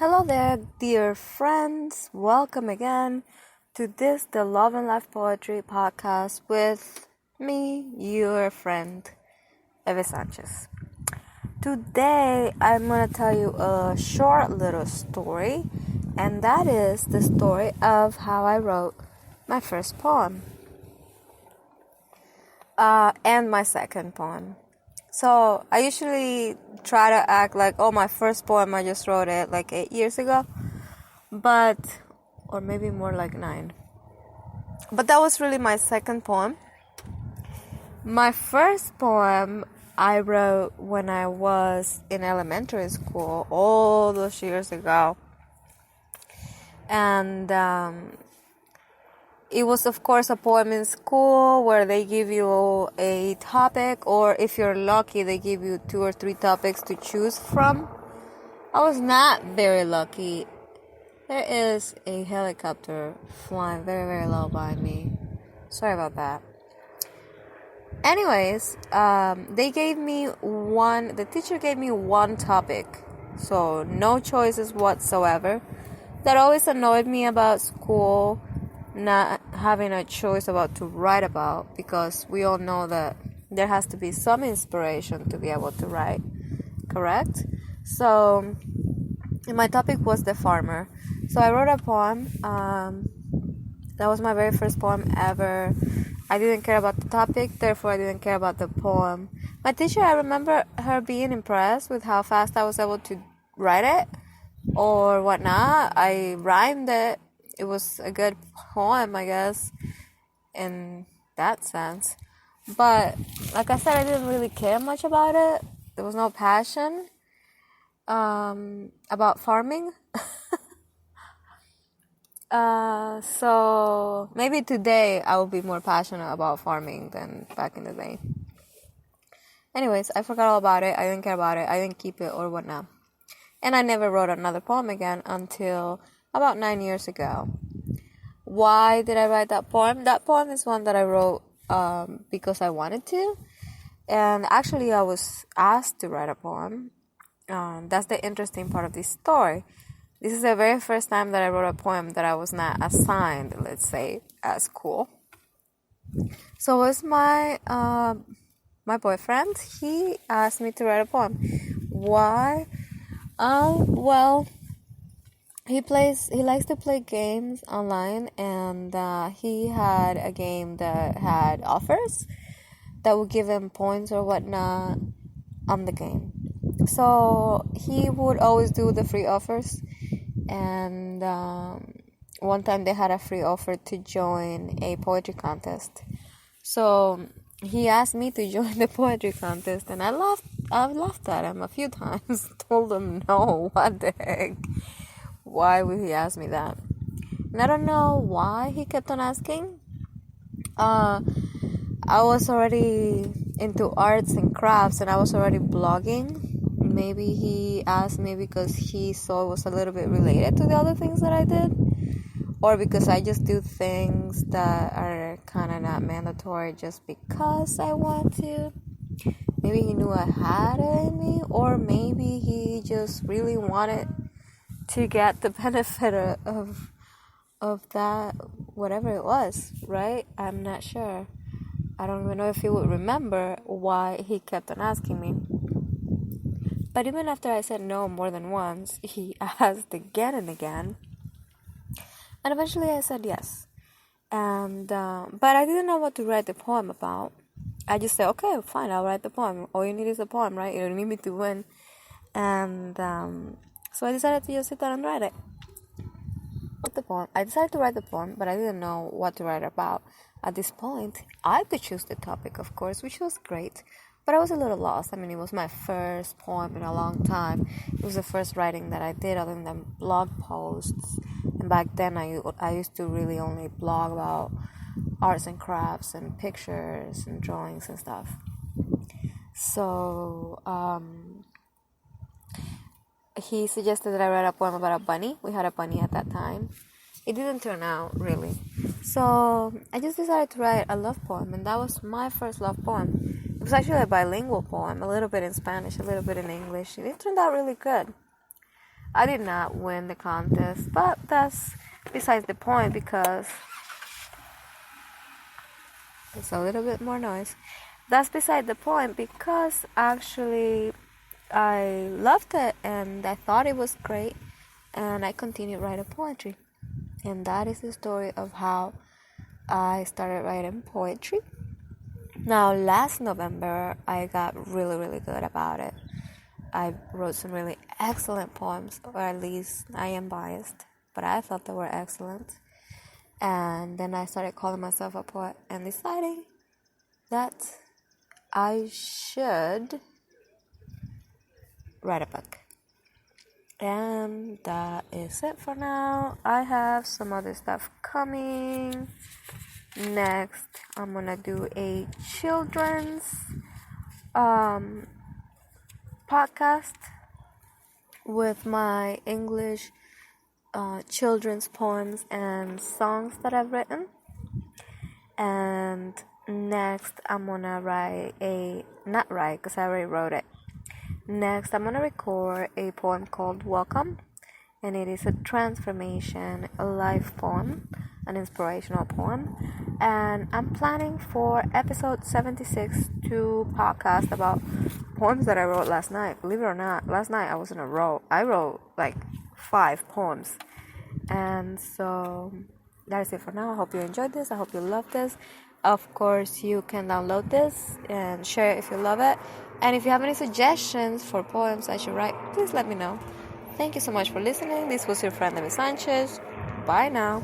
Hello there, dear friends. Welcome again to the Love and Life Poetry podcast with me, your friend, Eve Sanchez. Today, I'm going to tell you a short little story, and that is the story of how I wrote my first poem and my second poem. So I usually try to act like, my first poem, I just wrote it like 8 years ago, or maybe more like 9. But that was really my second poem. My first poem I wrote when I was in elementary school, all those years ago. And it was, of course, a poem in school where they give you a topic, or if you're lucky, they give you 2 or 3 topics to choose from. I was not very lucky. There is a helicopter flying very, very low by me. Sorry about that. Anyways, the teacher gave me one topic, so no choices whatsoever. That always annoyed me about school, not having a choice about to write about, because we all know that there has to be some inspiration to be able to write, correct? So my topic was the farmer. So I wrote a poem. That was my very first poem ever. I didn't care about the topic, therefore I didn't care about the poem. My teacher, I remember her being impressed with how fast I was able to write it or whatnot. I rhymed it. It was a good poem, I guess, in that sense. But like I said, I didn't really care much about it. There was no passion about farming. So maybe today I will be more passionate about farming than back in the day. Anyways, I forgot all about it. I didn't care about it. I didn't keep it or whatnot. And I never wrote another poem again until about 9 years ago. Why did I write that poem? That poem is one that I wrote because I wanted to. And actually, I was asked to write a poem. That's the interesting part of this story. This is the very first time that I wrote a poem that I was not assigned, let's say, at school. So it was my boyfriend. He asked me to write a poem. Why? Well, he likes to play games online, and he had a game that had offers that would give him points or whatnot on the game. So he would always do the free offers. And one time they had a free offer to join a poetry contest. So he asked me to join the poetry contest, and I laughed at him a few times. Told him no, what the heck? Why would he ask me that? And I don't know why he kept on asking. I was already into arts and crafts, and I was already blogging. Maybe he asked me because he saw it was a little bit related to the other things that I did, or because I just do things that are kind of not mandatory just because I want to. Maybe he knew I had it in me, or maybe he just really wanted to get the benefit of that, whatever it was, right? I'm not sure. I don't even know if he would remember why he kept on asking me. But even after I said no more than once, he asked again and again. And eventually I said yes. And but I didn't know what to write the poem about. I just said, okay, fine, I'll write the poem. All you need is a poem, right? You don't need me to win. And so I decided to just sit down and write it. I decided to write the poem, but I didn't know what to write about. At this point, I could choose the topic, of course, which was great. But I was a little lost. I mean, it was my first poem in a long time. It was the first writing that I did other than blog posts. And back then, I used to really only blog about arts and crafts and pictures and drawings and stuff. So he suggested that I write a poem about a bunny. We had a bunny at that time. It didn't turn out, really. So I just decided to write a love poem, and that was my first love poem. It was actually a bilingual poem, a little bit in Spanish, a little bit in English. It turned out really good. I did not win the contest, but that's besides the point because it's a little bit more noise. That's beside the point because actually I loved it and I thought it was great, and I continued writing poetry. And that is the story of how I started writing poetry. Now, last November, I got really, really good about it. I wrote some really excellent poems, or at least I am biased, but I thought they were excellent. And then I started calling myself a poet and deciding that I should write a book. And that is it for now. I have some other stuff coming. Next, I'm gonna do a children's podcast with my English children's poems and songs that I've written. And next, I'm gonna because I already wrote it. Next, I'm gonna record a poem called Welcome, and it is a transformation, a life poem, an inspirational poem. And I'm planning for episode 76 to podcast about poems that I wrote last night. Believe it or not, last night I was in a row. I wrote like 5 poems. And so that is it for now. I hope you enjoyed this. I hope you loved this. Of course, you can download this and share it if you love it. And if you have any suggestions for poems I should write, please let me know. Thank you so much for listening. This was your friend, Emi Sanchez. Bye now.